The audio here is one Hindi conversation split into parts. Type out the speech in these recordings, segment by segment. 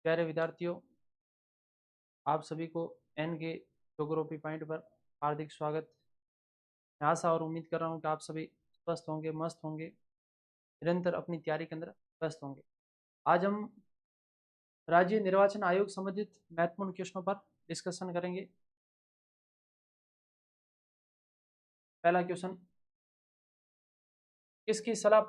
प्यारे विद्यार्थियों, आप सभी को एन के ज्योग्राफी पॉइंट पर हार्दिक स्वागत। मैं आशा और उम्मीद कर रहा हूँ कि आप सभी स्वस्थ होंगे, मस्त होंगे, निरंतर अपनी तैयारी के अंदर व्यस्त होंगे। आज हम राज्य निर्वाचन आयोग संबंधित महत्वपूर्ण क्वेश्चनों पर डिस्कशन करेंगे। पहला क्वेश्चन, किसकी सलाह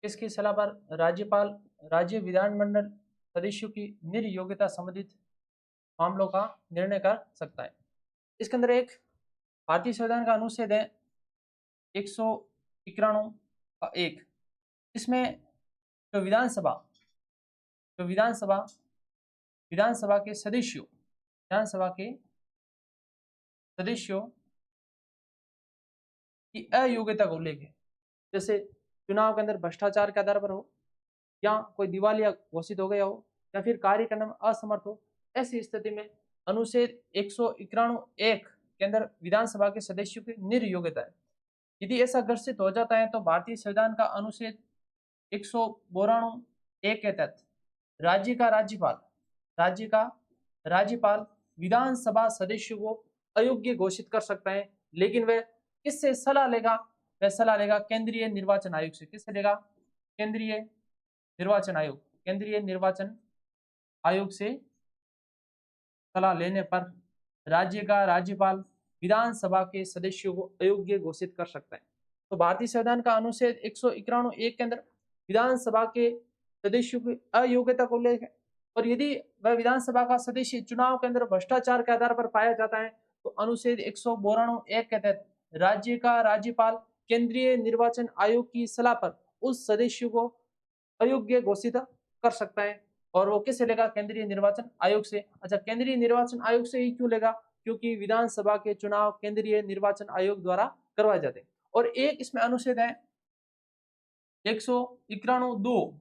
किसकी सलाह पर राज्यपाल राज्य विधानमंडल सदस्यों की निर्योग्यता संबंधित मामलों का निर्णय कर सकता है? इसके अंदर एक भारतीय संविधान का अनुच्छेद है 191 का 1। इसमें जो विधानसभा विधानसभा के सदस्यों की अयोग्यता को लेकर, जैसे चुनाव के अंदर भ्रष्टाचार के आधार पर हो, या कोई दिवालिया घोषित हो गया हो, या फिर कार्य करने में असमर्थ हो, ऐसी स्थिति में अनुच्छेद 191(1) के अंदर विधानसभा के सदस्यों की निर्योग्यता है। यदि ऐसा घोषित हो जाता है तो भारतीय संविधान का अनुच्छेद 192(1) के तहत राज्य का राज्यपाल विधानसभा सदस्यों को अयोग्य घोषित कर सकता है, लेकिन वह किससे सलाह लेगा? वह सलाह लेगा केंद्रीय निर्वाचन आयोग से। किससे लेगा? केंद्रीय निर्वाचन आयोग से सलाह लेने पर राज्य का राज्यपाल विधानसभा के सदस्यों को अयोग्य घोषित कर सकता है। तो भारतीय संविधान का अनुच्छेद 191(1) के अंदर विधानसभा के सदस्यों की अयोग्यता को लेकर, और यदि वह विधानसभा का सदस्य चुनाव के अंदर भ्रष्टाचार के आधार पर पाया जाता है तो अनुच्छेद 192(1) के तहत राज्य का राज्यपाल केंद्रीय निर्वाचन आयोग की सलाह पर उस सदस्य को अयोग्य घोषित कर सकता है। और वो किससे लेगा? केंद्रीय निर्वाचन आयोग से। अच्छा, केंद्रीय निर्वाचन आयोग से ही क्यों लेगा? क्योंकि विधानसभा के चुनाव केंद्रीय निर्वाचन आयोग द्वारा करवाए जाते हैं। और एक इसमें अनुच्छेद है 191(2),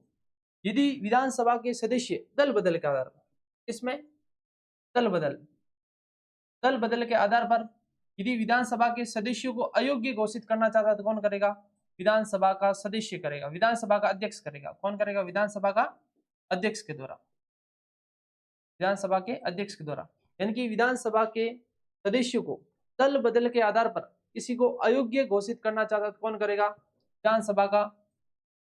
यदि विधानसभा के सदस्य दल बदल के आधार पर, इसमें दल बदल के आधार पर यदि विधानसभा के सदस्यों को अयोग्य घोषित करना चाहता है तो कौन करेगा? विधानसभा का सदस्य करेगा, विधानसभा का अध्यक्ष करेगा। कौन करेगा? विधानसभा का अध्यक्ष के द्वारा, यानी कि विधानसभा के सदस्यों को दल बदल के आधार पर किसी को अयोग्य घोषित करना चाहता है तो कौन करेगा? विधानसभा का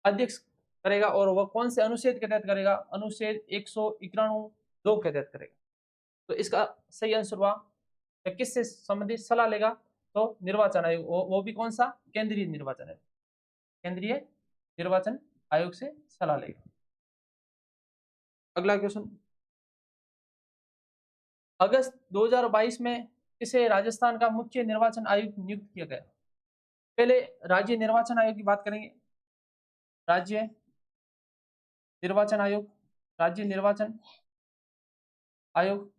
अध्यक्ष करेगा। और वह कौन से अनुच्छेद के तहत करेगा? अनुच्छेद 191(2) के तहत करेगा। तो इसका सही आंसर हुआ किससे संबंधित सलाह लेगा? तो निर्वाचन आयोग, वो भी कौन सा? केंद्रीय निर्वाचन आयोग से सलाह लेगा। अगला क्वेश्चन, अगस्त 2022 में किसे राजस्थान का मुख्य निर्वाचन आयुक्त नियुक्त किया गया? पहले राज्य निर्वाचन आयोग की बात करेंगे। राज्य निर्वाचन आयोग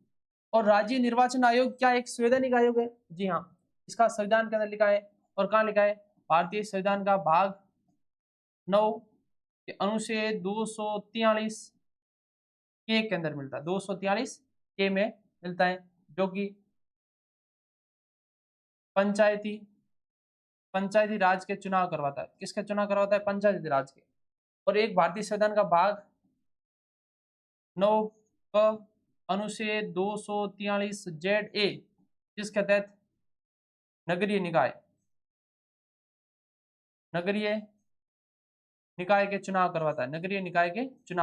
और राज्य निर्वाचन आयोग क्या एक संवैधानिक आयोग है? जी हाँ, इसका संविधान के अंदर लिखा है। और कहाँ लिखा है? भारतीय संविधान का भाग 9 के अनुच्छेद 243 के अंदर मिलता है। 243 के में मिलता है, जो कि पंचायती राज के चुनाव करवाता है। किसके चुनाव करवाता है? पंचायती राज के। और एक भारतीय संविधान का भाग 9 का अनुच्छेद 243(ZA), जिसके तहत नगरीय निकाय के चुनाव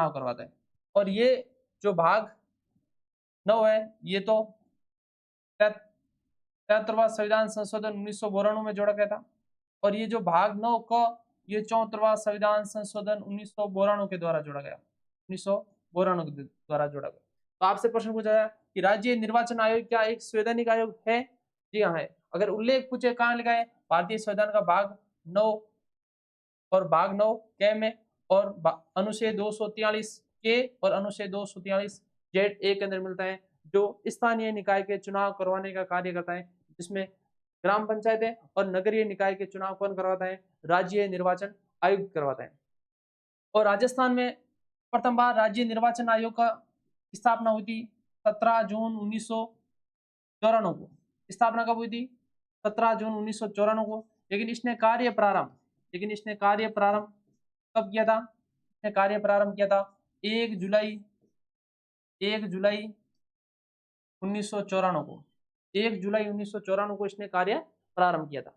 करवाता है। और ये जो भाग 9 है, ये तो 73वां संविधान संशोधन 1992 में जोड़ा गया था। और ये जो भाग 9 का, ये 74वां संविधान संशोधन 1992 के द्वारा जोड़ा गया। तो आपसे प्रश्न पूछा जाए कि राज्य निर्वाचन आयोग क्या एक संवैधानिक आयोग है? जी हाँ है। अगर उल्लेख पूछे कहाँ लिखा है? भारतीय संविधान का भाग 9 और भाग 9 के में, और अनुच्छेद 243 के और अनुच्छेद 243(ZA) के अंदर मिलता है, जो स्थानीय निकाय के चुनाव करवाने का कार्य करता है, जिसमें ग्राम पंचायत है। और नगरीय निकाय के चुनाव कौन करवाता है? राज्य निर्वाचन आयोग करवाता है। और राजस्थान में प्रथम बार राज्य निर्वाचन आयोग का स्थापना हुई थी 17 जून 1994 को। स्थापना कब हुई थी? 17 जून 1994 को। लेकिन इसने कार्य प्रारंभ कब किया था? इसने कार्य प्रारंभ किया था 1 जुलाई 1994 को। 1 जुलाई 1994 को इसने कार्य प्रारंभ किया था।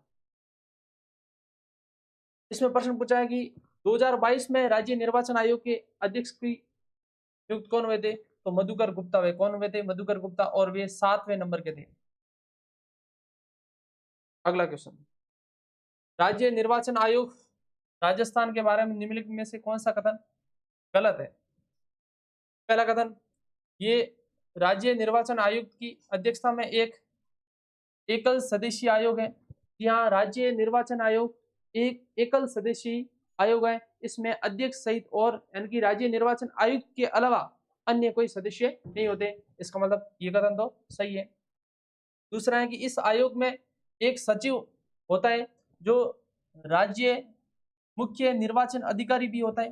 इसमें प्रश्न पूछा है कि 2022 में राज्य निर्वाचन आयोग के अध्यक्ष की नियुक्त कौन हुए थे? तो मधुकर गुप्ता वे कौन हुए थे? मधुकर गुप्ता, और वे 7वें नंबर के थे। अगला क्वेश्चन, राज्य निर्वाचन आयोग राजस्थान के बारे में निम्नलिखित में से कौन सा कथन गलत है? पहला कथन, ये राज्य निर्वाचन आयुक्त की अध्यक्षता में एक एकल सदस्यीय आयोग है। यहाँ राज्य निर्वाचन आयोग एक एकल सदस्यीय आयोग है। इसमें अध्यक्ष सहित और यानी कि राज्य निर्वाचन आयुक्त के अलावा अन्य कोई सदस्य नहीं होते। इसका मतलब ये कथन तो सही है। दूसरा है कि इस आयोग में एक सचिव होता है जो राज्य मुख्य निर्वाचन अधिकारी भी होता है।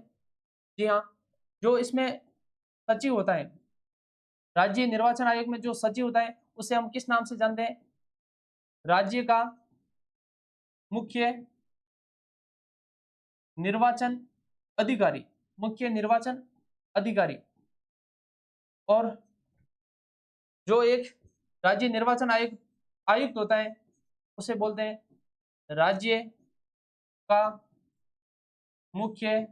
जी हाँ, जो इसमें सचिव होता है, राज्य निर्वाचन आयोग में जो सचिव होता है उसे हम किस नाम से जानते हैं? राज्य का मुख्य निर्वाचन अधिकारी, मुख्य निर्वाचन अधिकारी। और जो एक राज्य निर्वाचन आयुक्त होता है उसे बोलते हैं राज्य का मुख्य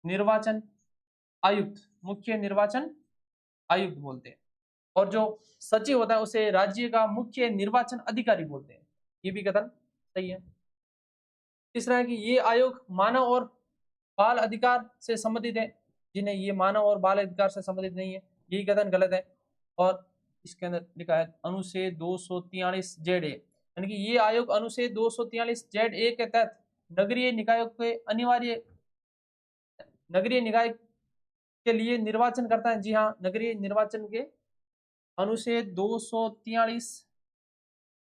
निर्वाचन आयुक्त, मुख्य निर्वाचन आयुक्त बोलते हैं। और जो सचिव होता है उसे राज्य का मुख्य निर्वाचन अधिकारी बोलते हैं। ये भी कथन सही है। तीसरा है कि ये आयोग मानव और बाल अधिकार से संबंधित है। जिन्हें ये मानव और बाल अधिकार से संबंधित नहीं है, यही कथन गलत है। और इसके अंदर लिखा है अनुच्छेद 243 जेड ए, यानी कि ये आयोग अनुच्छेद 243 जेड ए के तहत नगरीय निकायों के अनिवार्य नगरीय निकाय के लिए निर्वाचन करता है। जी हाँ, नगरीय निर्वाचन के अनुच्छेद 243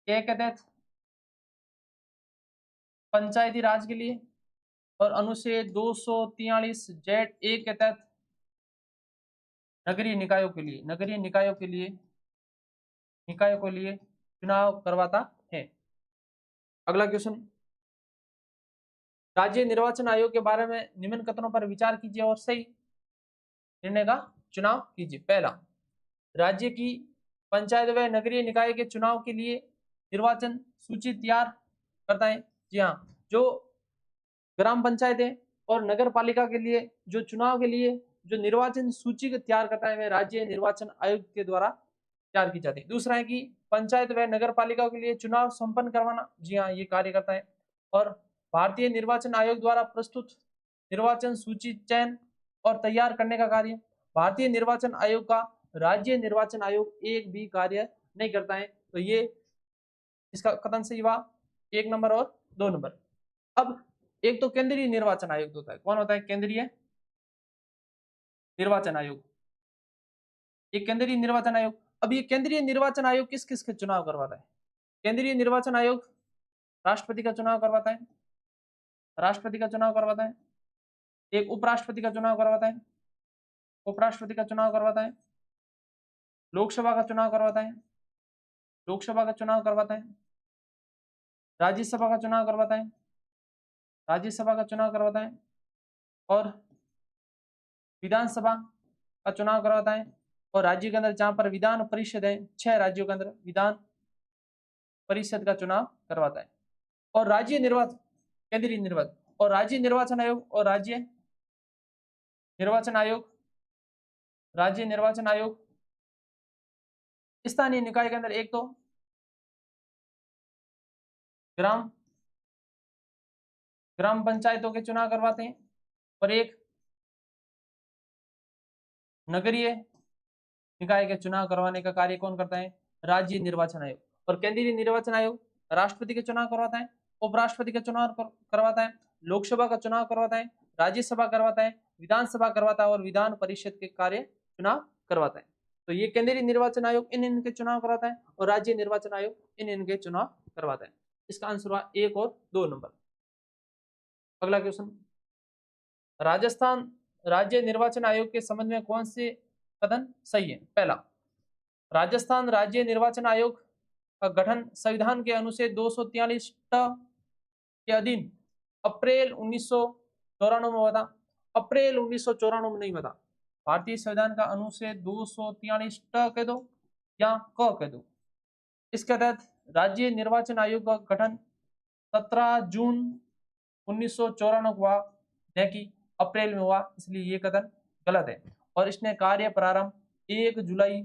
के तहत पंचायती राज के लिए और अनुच्छेद 243 जेड ए के तहत नगरीय निकायों के लिए चुनाव करवाता है। अगला क्वेश्चन, राज्य निर्वाचन आयोग के बारे में निम्न कथनों पर विचार कीजिए और सही निर्णय का चुनाव कीजिए। पहला, राज्य की पंचायत व नगरीय निकाय के चुनाव के लिए निर्वाचन सूची तैयार करता है। जी हाँ, जो ग्राम पंचायत है और नगर पालिका के लिए जो चुनाव के लिए जो निर्वाचन सूची को तैयार करता है वह राज्य निर्वाचन आयोग के द्वारा तैयार की जाती है। दूसरा है कि पंचायत व नगर पालिका के लिए चुनाव संपन्न करवाना, जी हाँ, ये कार्य करता है। और भारतीय निर्वाचन आयोग द्वारा प्रस्तुत निर्वाचन सूची चयन और तैयार करने का कार्य भारतीय निर्वाचन आयोग का राज्य निर्वाचन आयोग एक भी कार्य नहीं करता है। तो ये इसका कथन सही हुआ 1 नंबर और 2 नंबर। अब एक तो केंद्रीय निर्वाचन आयोग होता है। कौन होता है? केंद्रीय निर्वाचन आयोग। ये केंद्रीय निर्वाचन आयोग। अब ये केंद्रीय निर्वाचन आयोग किस किस के चुनाव करवाता है? केंद्रीय निर्वाचन आयोग राष्ट्रपति का चुनाव करवाता है, राष्ट्रपति का चुनाव करवाता है, एक उपराष्ट्रपति का चुनाव करवाता है, उपराष्ट्रपति का चुनाव करवाता है, लोकसभा का चुनाव करवाता है, लोकसभा का चुनाव करवाता है, राज्यसभा का चुनाव करवाता है, राज्यसभा का चुनाव करवाता है, और विधानसभा का चुनाव करवाता है। और राज्य के अंदर जहां पर विधान परिषद है, 6 राज्यों के अंदर विधान परिषद का चुनाव करवाता है। और राज्य निर्वाचन, केंद्रीय निर्वाचन और राज्य निर्वाचन आयोग और राज्य निर्वाचन आयोग, राज्य निर्वाचन आयोग स्थानीय निकाय के अंदर एक तो ग्राम पंचायतों के चुनाव करवाते हैं और एक नगरीय निकाय के चुनाव करवाने का कार्य कौन करता है? राज्य निर्वाचन आयोग। और केंद्रीय निर्वाचन आयोग राष्ट्रपति के चुनाव करवाता है, उपराष्ट्रपति का चुनाव करवाता है, लोकसभा का चुनाव करवाता है, राज्यसभा करवाता है, विधानसभा करवाता है और विधान परिषद के कार्य चुनाव करवाता है। तो ये केंद्रीय निर्वाचन आयोग इन इनके चुनाव करवाता है और राज्य निर्वाचन आयोग इन इनके चुनाव करवाता है। इसका आंसर हुआ 1 और 2 नंबर। अगला क्वेश्चन, राजस्थान राज्य निर्वाचन आयोग के संबंध में कौन से कथन सही है? पहला, राजस्थान राज्य निर्वाचन आयोग का गठन संविधान के अनुच्छेद 243 के अधीन अप्रैल 1994 में हुआ था। अप्रैल 1994 में नहीं हुआ था। भारतीय संविधान का अनुच्छेद 243 कह दो या क कह दो। इसके तहत राज्य निर्वाचन आयोग का गठन 17 जून 1994 हुआ, न कि अप्रैल में हुआ, इसलिए ये कथन गलत है। और इसने कार्य प्रारंभ 1 जुलाई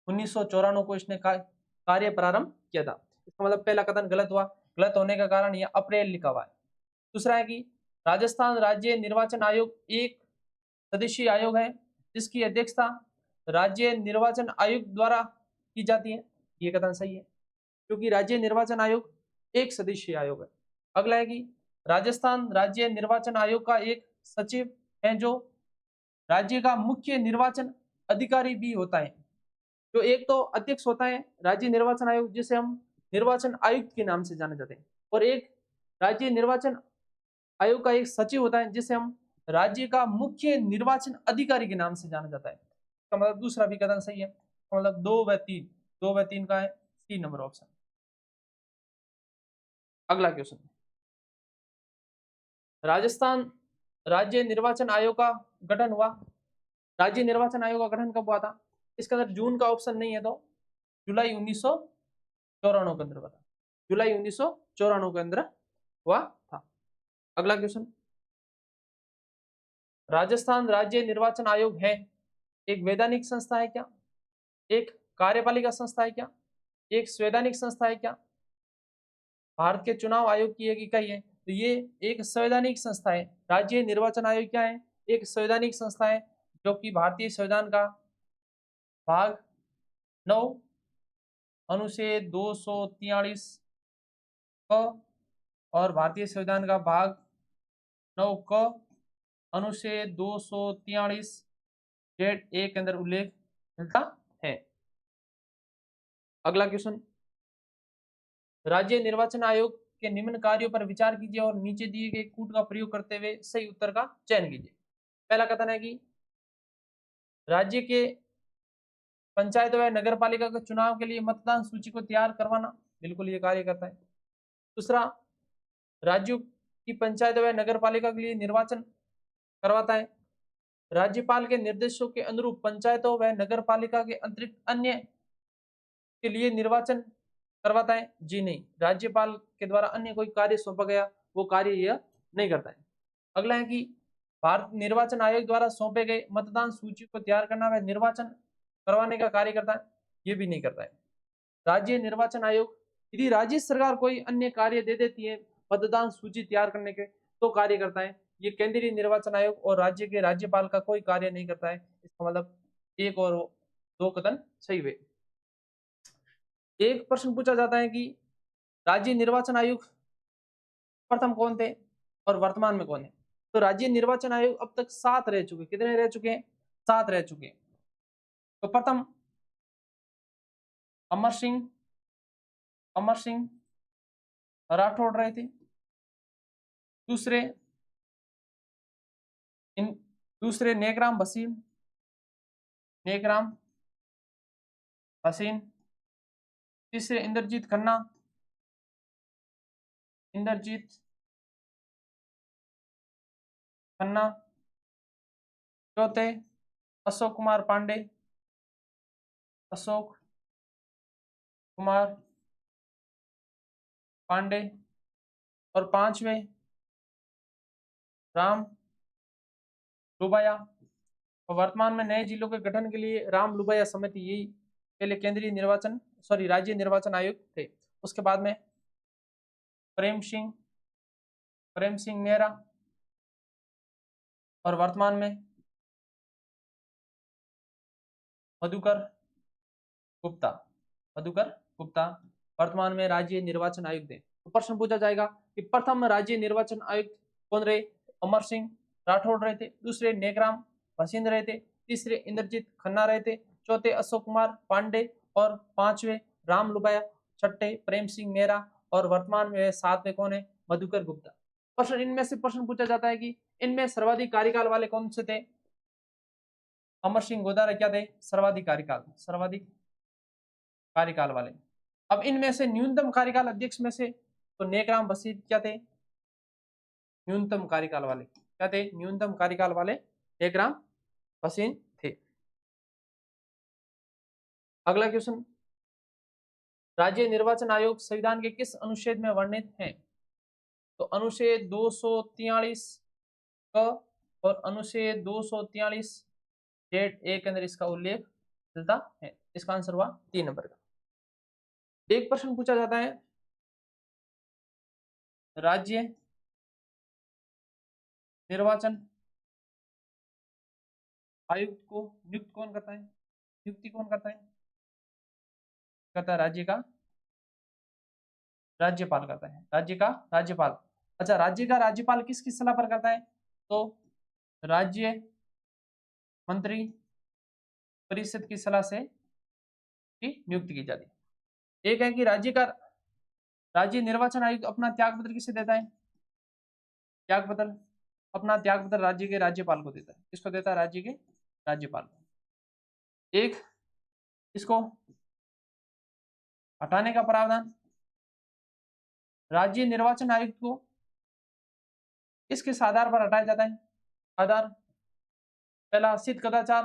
1994 को इसने कार्य प्रारंभ किया था। इसका मतलब पहला कथन गलत हुआ। गलत होने का कारण यह अप्रैल लिखा हुआ है। दूसरा है कि राजस्थान राज्य निर्वाचन आयोग एक सदस्यीय आयोग है जिसकी अध्यक्षता राज्य निर्वाचन आयोग द्वारा की जाती है। ये कथन सही है क्योंकि राज्य निर्वाचन आयोग एक सदस्यीय आयोग है। अगला है कि राजस्थान राज्य निर्वाचन आयोग का एक सचिव है जो राज्य का मुख्य निर्वाचन अधिकारी भी होता है। जो एक तो अध्यक्ष होता है राज्य निर्वाचन आयोग जिसे हम निर्वाचन आयुक्त के नाम से जाने जाते हैं, और एक राज्य निर्वाचन आयोग का एक सचिव होता है जिसे हम राज्य का मुख्य निर्वाचन अधिकारी के नाम से जाना जाता है। इसका मतलब दूसरा भी कथन सही है। मतलब 2 व 3 का है सी नंबर ऑप्शन। अगला क्वेश्चन, राजस्थान राज्य निर्वाचन आयोग का गठन हुआ। राज्य निर्वाचन आयोग का गठन कब हुआ था? इसके अंदर जून का ऑप्शन नहीं है तो जुलाई 1994 के अंदर हुआ था। जुलाई 1994 के अंदर हुआ था। अगला क्वेश्चन, राजस्थान राज्य निर्वाचन आयोग है एक वैधानिक संस्था है क्या? एक कार्यपालिका संस्था है क्या? एक संवैधानिक संस्था है क्या? भारत के चुनाव आयोग की एक इकाई है तो ये एक संवैधानिक संस्था है। राज्य निर्वाचन आयोग क्या है? एक संवैधानिक संस्था है जो कि भारतीय संविधान का भाग 9 अनुच्छेद 243 क और भारतीय संविधान का भाग 9 क अनुच्छेद 243 जेड ए के अंदर उल्लेख मिलता है। अगला क्वेश्चन, राज्य निर्वाचन आयोग के निम्न कार्यों पर विचार कीजिए और नीचे दिए गए कूट का प्रयोग करते हुए सही उत्तर का चयन कीजिए। पहला कथन है कि राज्य के पंचायत व नगर पालिका के चुनाव के लिए मतदान सूची को तैयार करवाना, बिल्कुल ये कार्य करता है। दूसरा, राज्यों की पंचायत व नगर पालिका के लिए निर्वाचन करवाता है। राज्यपाल के निर्देशों के अनुरूप पंचायतों व नगर पालिका के अतिरिक्त अन्य के लिए निर्वाचन करवाता है? जी नहीं, राज्यपाल के द्वारा अन्य कोई कार्य सौंपा गया वो कार्य यह नहीं करता है। अगला है कि भारत निर्वाचन आयोग द्वारा सौंपे गए मतदान सूची को तैयार करना व निर्वाचन करवाने का कार्य करता है? ये भी नहीं करता है। राज्य निर्वाचन आयोग यदि राज्य सरकार कोई अन्य कार्य दे देती है मतदान सूची तैयार करने के तो कार्य करता है। ये केंद्रीय निर्वाचन आयोग और राज्य के राज्यपाल का कोई कार्य नहीं करता है। इसका मतलब एक और दो कथन सही हुए। एक प्रश्न पूछा जाता है कि राज्य निर्वाचन आयोग प्रथम कौन थे और वर्तमान में कौन है? तो राज्य निर्वाचन आयोग अब तक 7 रह चुके। कितने रह चुके हैं? 7 रह चुके हैं। तो प्रथम अमर सिंह राठौड़ रहे थे। दूसरे नेकराम भसीन। तीसरे इंद्रजीत खन्ना। चौथे अशोक कुमार पांडे और पांचवें राम लुबाया। और वर्तमान में नए जिलों के गठन के लिए राम लुबाया समिति यही पहले राज्य निर्वाचन आयोग थे। उसके बाद में प्रेम सिंह नेहरा और वर्तमान में मधुकर गुप्ता वर्तमान में राज्य निर्वाचन आयुक्त थे। तो प्रश्न पूछा जाएगा कि प्रथम राज्य निर्वाचन आयुक्त कौन रहे? अमर सिंह राठौड़ रहे थे। दूसरे नेकराम भसीन रहे थे। तीसरे इंद्रजीत खन्ना रहे थे। चौथे अशोक कुमार पांडे और पांचवें राम लुबाया। छठे प्रेम सिंह नेहरा और वर्तमान में 7वें कौन है? मधुकर गुप्ता। प्रश्न इनमें से प्रश्न पूछा जाता है कि इनमें सर्वाधिक कार्यकाल वाले कौन से थे? अमर सिंह गोदारा क्या थे? सर्वाधिक कार्यकाल वाले। अब इनमें से न्यूनतम कार्यकाल अध्यक्ष में से तो नेकराम बशीर क्या थे, न्यूनतम कार्यकाल वाले क्या थे, न्यूनतम कार्यकाल वाले नेकराम बशीर थे। अगला क्वेश्चन, राज्य निर्वाचन आयोग संविधान के किस अनुच्छेद में वर्णित है? तो अनुच्छेद 243 क और अनुच्छेद 243 जेड ए के अंदर इसका उल्लेख मिलता है। इसका आंसर हुआ 3 नंबर का। एक प्रश्न पूछा जाता है, राज्य निर्वाचन आयुक्त को नियुक्त कौन करता है, नियुक्ति कौन करता है? करता है राज्य का राज्यपाल करता है, राज्य का राज्यपाल। अच्छा, राज्य का राज्यपाल किसकी सलाह पर करता है? तो राज्य मंत्री परिषद की सलाह से नियुक्ति की जाती है। एक है कि राज्य निर्वाचन आयुक्त अपना त्याग पत्र किसे देता है? त्याग पत्र, अपना त्याग पत्र राज्य के राज्यपाल को देता है। किसको देता है? राज्य के राज्यपाल को। एक, इसको हटाने का प्रावधान, राज्य निर्वाचन आयुक्त को किस आधार पर हटाया जाता है? आधार, पहला सिद्ध कदाचार,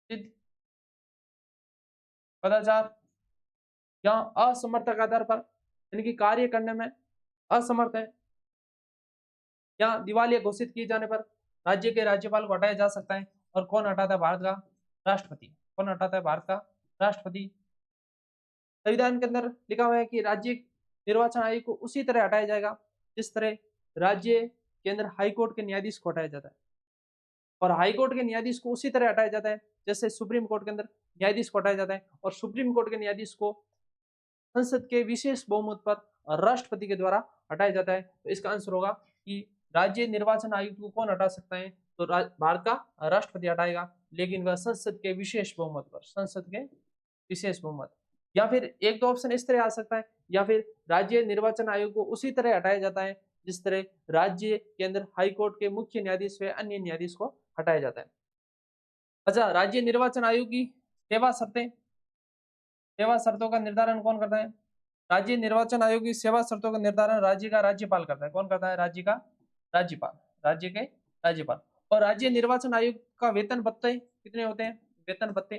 सिद्ध कदाचार या असमर्थक आधार पर, यानी कि कार्य करने में असमर्थ है या दिवालिया घोषित किए जाने पर राज्य के राज्यपाल को हटाया जा सकता है। और कौन हटाता है? भारत का राष्ट्रपति। कौन हटाता है? भारत का राष्ट्रपति। संविधान के अंदर लिखा हुआ है कि राज्य निर्वाचन आयोग को उसी तरह हटाया जाएगा जिस तरह राज्य के अंदर हाईकोर्ट के न्यायाधीश को हटाया जाता है, और हाईकोर्ट के न्यायाधीश को उसी तरह हटाया जाता है जैसे सुप्रीम कोर्ट के अंदर न्यायाधीश को हटाया जाता है। और सुप्रीम कोर्ट के न्यायाधीश को संसद के विशेष बहुमत पर राष्ट्रपति के द्वारा हटाया जाता है। तो इसका आंसर होगा कि राज्य निर्वाचन आयुक्त को कौन हटा सकता है? तो भारत का राष्ट्रपति हटाएगा, लेकिन वह संसद के विशेष बहुमत पर, संसद के विशेष बहुमत। या फिर एक तो ऑप्शन इस तरह आ सकता है, या फिर राज्य निर्वाचन आयोग को उसी तरह हटाया जाता है जिस तरह राज्य के अंदर हाईकोर्ट के मुख्य न्यायाधीश व अन्य न्यायाधीश को हटाया जाता है। अच्छा, राज्य निर्वाचन आयोग की सेवा शर्तें, सेवा शर्तों का निर्धारण कौन करता है? राज्य निर्वाचन आयोग की सेवा शर्तों का निर्धारण राज्य का राज्यपाल करता है। कौन करता है? राज्य का राज्यपाल, राज्य के राज्यपाल। और राज्य निर्वाचन आयोग का वेतन भत्ते कितने होते हैं? वेतन भत्ते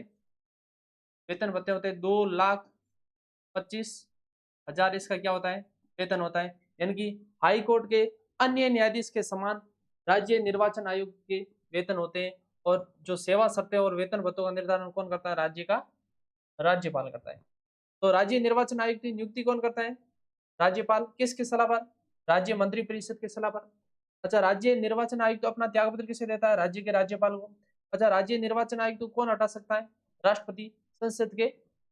होते हैं 2,25,000 इसका क्या होता है? वेतन होता है। यानी कि हाई कोर्ट के अन्य न्यायाधीश के समान राज्य निर्वाचन आयोग के वेतन होते हैं। और जो सेवा शर्तें और वेतन भत्तों का निर्धारण कौन करता है? राज्य का राज्यपाल करता है। तो राज्य निर्वाचन आयोग की नियुक्ति कौन करता है? राज्यपाल। किसकी सलाह पर? राज्य मंत्री परिषद की सलाह पर। अच्छा, राज्य निर्वाचन आयुक्त अपना त्यागपत्र किसे देता है? राज्य के राज्यपाल को। अच्छा, राज्य निर्वाचन आयुक्त को कौन हटा सकता है? राष्ट्रपति, संसद के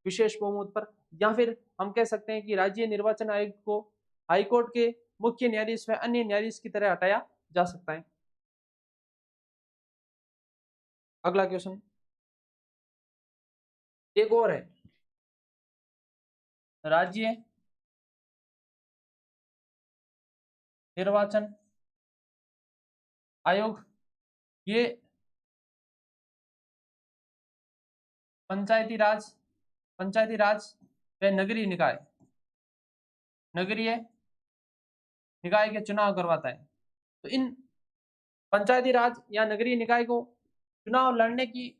विशेष बहुमत पर। या फिर हम कह सकते हैं कि राज्य निर्वाचन आयुक्त को हाईकोर्ट के मुख्य न्यायाधीश व अन्य न्यायाधीश की तरह हटाया जा सकता है। अगला क्वेश्चन एक और है, राज्य निर्वाचन आयोग ये पंचायती राज व नगरीय निकाय के चुनाव करवाता है। तो इन पंचायती राज या नगरीय निकाय को चुनाव लड़ने की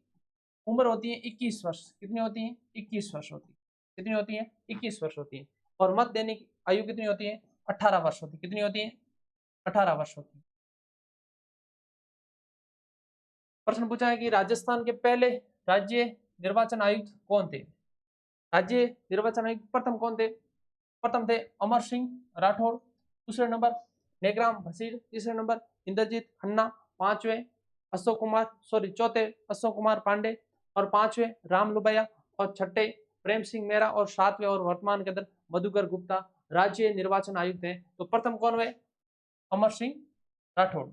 उम्र होती है 21 वर्ष। कितनी होती है? 21 वर्ष होती है। कितनी होती है? 21 वर्ष होती है। और मत देने की आयु कितनी होती है? 18 वर्ष होती है। कितनी होती है? 18 वर्ष होती है। प्रश्न पूछा है कि राजस्थान के पहले राज्य निर्वाचन आयुक्त कौन थे? राज्य निर्वाचन आयुक्त प्रथम कौन थे? प्रथम थे अमर सिंह राठौड़, दूसरे नंबर नेकराम बशीर, तीसरे नंबर इंद्रजीत खन्ना, चौथे अशोक कुमार पांडे, और पांचवें राम लुबैया, और छठे प्रेम सिंह मेहरा, और सातवें और वर्तमान के अंदर मधुकर गुप्ता राज्य निर्वाचन आयुक्त हैं। तो प्रथम कौन हुए? अमर सिंह राठौड़।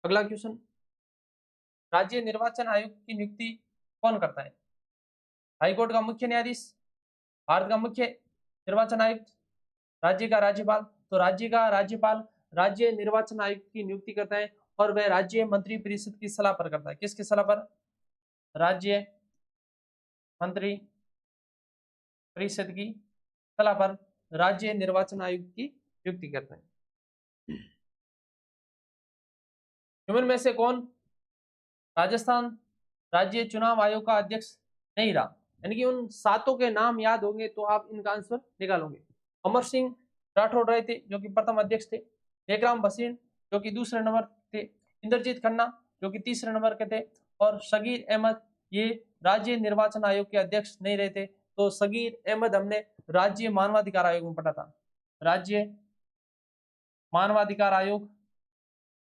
अगला क्वेश्चन, राज्य निर्वाचन आयुक्त की नियुक्ति कौन करता है? हाईकोर्ट का मुख्य न्यायाधीश, भारत का मुख्य निर्वाचन आयुक्त, राज्य का राज्यपाल। तो राज्य का राज्यपाल राज्य निर्वाचन आयुक्त की नियुक्ति करता है, और वह राज्य मंत्री परिषद की सलाह पर करता है। किसकी सलाह पर? राज्य मंत्री परिषद की सलाह पर राज्य निर्वाचन आयुक्त की नियुक्ति करते हैं। निम्न में से कौन राजस्थान राज्य चुनाव आयोग का अध्यक्ष नहीं रहा? यानी कि उन सातों के नाम याद होंगे तो आप इनका आंसर निकालोगे। अमर सिंह राठौड़ रहे थे जो कि प्रथम अध्यक्ष थे, नेकराम भसीन जो कि दूसरे नंबर थे, इंद्रजीत खन्ना जो कि तीसरे नंबर के थे, और शगीर अहमद ये राज्य निर्वाचन आयोग के अध्यक्ष नहीं रहे थे। तो शगीर अहमद हमने राज्य मानवाधिकार आयोग में पढ़ा था। राज्य मानवाधिकार आयोग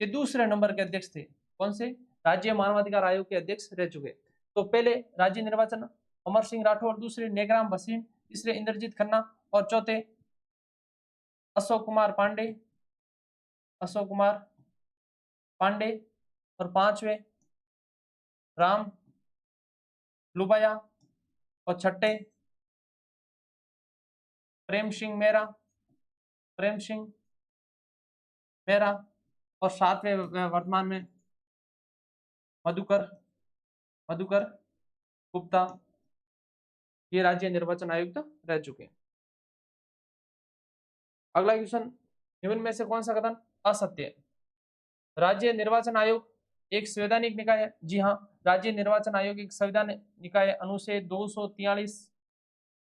के दूसरे नंबर के अध्यक्ष थे। कौन से? राज्य मानवाधिकार आयोग के अध्यक्ष रह चुके। तो पहले राज्य निर्वाचन अमर सिंह राठौर, दूसरे नेकराम भसीन, तीसरे इंद्रजीत खन्ना और चौथे अशोक कुमार पांडे और पांचवे राम लुबाया और छठे प्रेम सिंह मेहरा और सातवें वर्तमान में मधुकर गुप्ता, ये राज्य निर्वाचन आयुक्त रह चुके हैं। अगला क्वेश्चन, निम्न में से कौन सा कथन असत्य है? राज्य निर्वाचन आयोग एक संवैधानिक निकाय है। जी हाँ, राज्य निर्वाचन आयोग एक संवैधानिक निकाय है। अनुच्छेद 243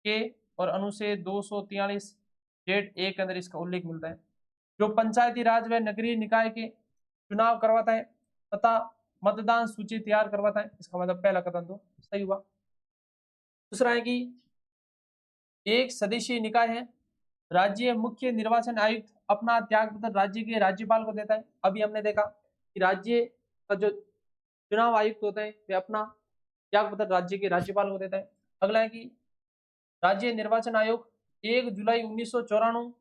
के और अनुच्छेद 243 जेड ए के अंदर इसका उल्लेख मिलता है, जो पंचायती राज व नगरीय निकाय के चुनाव करवाता है तथा मतदान सूची तैयार करवाता है। इसका मतलब पहला कथन तो सही हुआ। दूसरा है कि एक सदस्यीय निकाय है। राज्य मुख्य निर्वाचन आयुक्त अपना त्याग पत्र राज्य के राज्यपाल को देता है। अभी हमने देखा कि राज्य का जो चुनाव आयुक्त होता है वे अपना त्याग पत्र राज्य के राज्यपाल को देता है। अगला है कि राज्य निर्वाचन आयोग 1 जुलाई 1994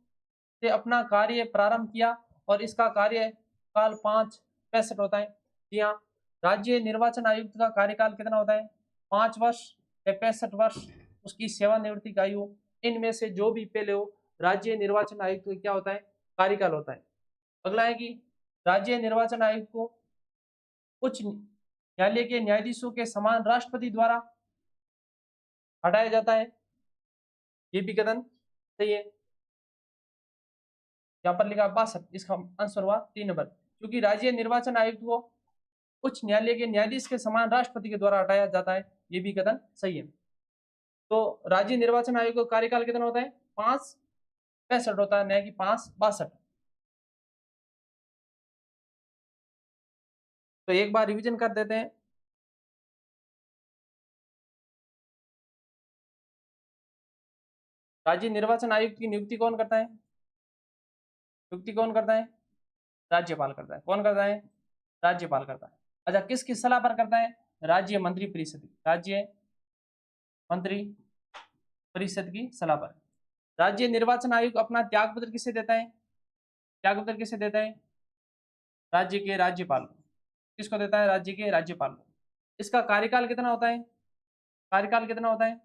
से अपना कार्य प्रारंभ किया और इसका कार्यकाल 5-65 होता है। जी हाँ, राज्य निर्वाचन आयुक्त का कार्यकाल कितना होता है? 5 वर्ष या 65 वर्ष उसकी सेवानिवृत्ति का आयु। इनमें से जो भी पहले हो, राज्य निर्वाचन आयुक्त का क्या होता है? कार्यकाल होता है। अगला है कि राज्य निर्वाचन आयुक्त को उच्च न्यायालय के न्यायाधीशों के समान राष्ट्रपति द्वारा हटाया जाता है। ये भी कथन सही है। यहाँ पर लिखा 62, इसका आंसर हुआ 3 नंबर, क्योंकि राज्य निर्वाचन आयुक्त को उच्च न्यायालय के न्यायाधीश के समान राष्ट्रपति के द्वारा हटाया जाता है। ये भी कथन सही है। तो राज्य निर्वाचन आयोग का कार्यकाल कितना होता है? 5-65 होता है, न कि 5-62। तो एक बार रिवीजन कर देते हैं। राज्य निर्वाचन आयुक्त की नियुक्ति कौन करता है? राज्यपाल करता है। कौन करता है? राज्यपाल करता है। अच्छा, किसकी सलाह पर करता है? राज्य मंत्री परिषद की सलाह पर। राज्य निर्वाचन आयोग अपना त्यागपत्र किसे देता है? राज्य के राज्यपाल को। किसको देता है? राज्य के राज्यपाल को। इसका कार्यकाल कितना होता है?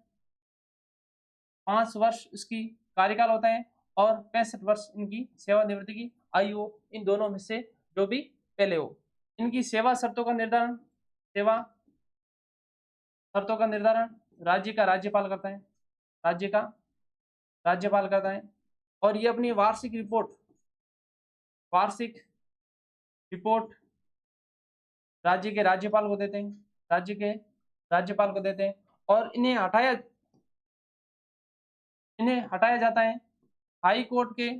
5 वर्ष इसकी कार्यकाल होता है और 65 वर्ष इनकी सेवानिवृत्ति की आयु। इन दोनों में से जो भी पहले हो। इनकी सेवा शर्तों का निर्धारण राज्य का राज्यपाल करता है। और ये अपनी वार्षिक रिपोर्ट राज्य के राज्यपाल को देते हैं। और इन्हें हटाया जाता है हाई कोर्ट के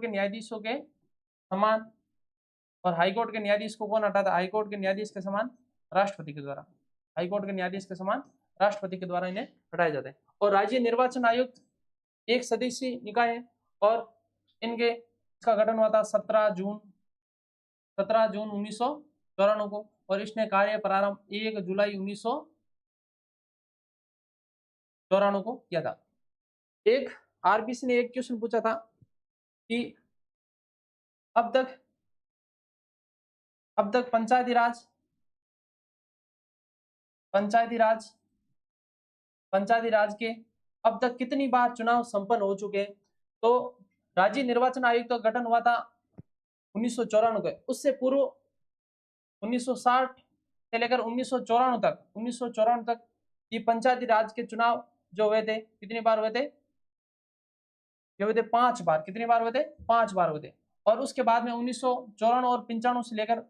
न्यायाधीशों के समान। और हाईकोर्ट के न्यायाधीश को कौन हटाता है? हाईकोर्ट के न्यायाधीश के समान राष्ट्रपति के द्वारा इन्हें हटाया जाता है। और राज्य निर्वाचन आयुक्त एक सदस्यीय निकाय है और इसका गठन हुआ था 17 जून 1994 को, और इसने कार्य प्रारंभ 1 जुलाई 1994 को किया था। एक आरबीसी ने एक क्वेश्चन पूछा था कि अब तक पंचायती राज के अब तक कितनी बार चुनाव संपन्न हो चुके हैं? तो राज्य निर्वाचन आयोग का गठन हुआ था 1994 उससे पूर्व 1960 से लेकर 1994 तक ये पंचायती राज के चुनाव जो हुए थे, कितनी बार हुए थे? ये हुए थे 5 बार। कितनी बार हुए थे? 5 बार हुए थे। और उसके बाद में 1994 और 95 से लेकर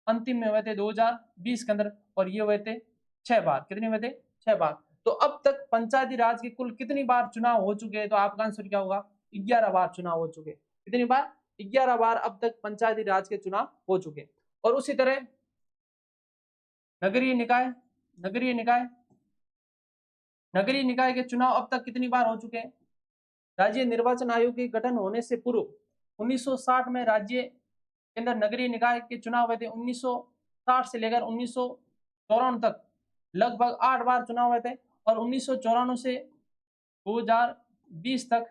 अंतिम में हुए थे 2020 के अंदर, और ये हुए थे 6 बार। कितने हुए थे? 6 बार। तो अब तक पंचायती राज के कुल कितनी बार चुनाव हो चुके हैं? तो आपका आंसर क्या होगा? 11 बार चुनाव हो चुके। कितनी बार? 11 बार अब तक पंचायती राज के चुनाव हो चुके। और उसी तरह नगरीय निकाय, नगरीय निकाय, नगरीय निकाय के चुनाव अब तक कितनी बार हो चुके हैं? राज्य निर्वाचन आयोग के गठन होने से पूर्व 1960 में राज्य के अंदर नगरीय निकाय के चुनाव हुए थे। 1960 से लेकर 1994 तक लगभग 8 बार चुनाव हुए थे। और 1994 से 2020 तक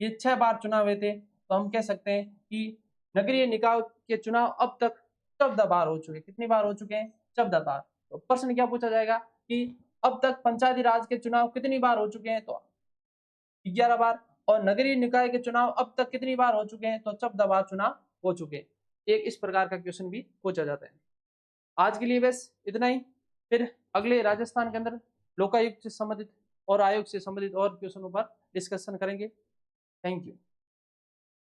ये 6 बार चुनाव हुए थे। तो हम कह सकते हैं कि नगरीय निकाय के चुनाव अब तक 14 बार हो चुके। कितनी बार हो चुके हैं? 14 बार। तो प्रश्न क्या पूछा जाएगा कि अब तक पंचायती राज के चुनाव कितनी बार हो चुके हैं? तो 11 बार। और नगरीय निकाय के चुनाव अब तक कितनी बार हो चुके हैं? तो 14 बार चुनाव हो चुके। एक इस प्रकार का क्वेश्चन भी पूछा जाता है। आज के लिए बस इतना ही। फिर अगले राजस्थान के अंदर लोकायुक्त से संबंधित और आयोग से संबंधित और क्वेश्चनों पर डिस्कशन करेंगे। Thank you.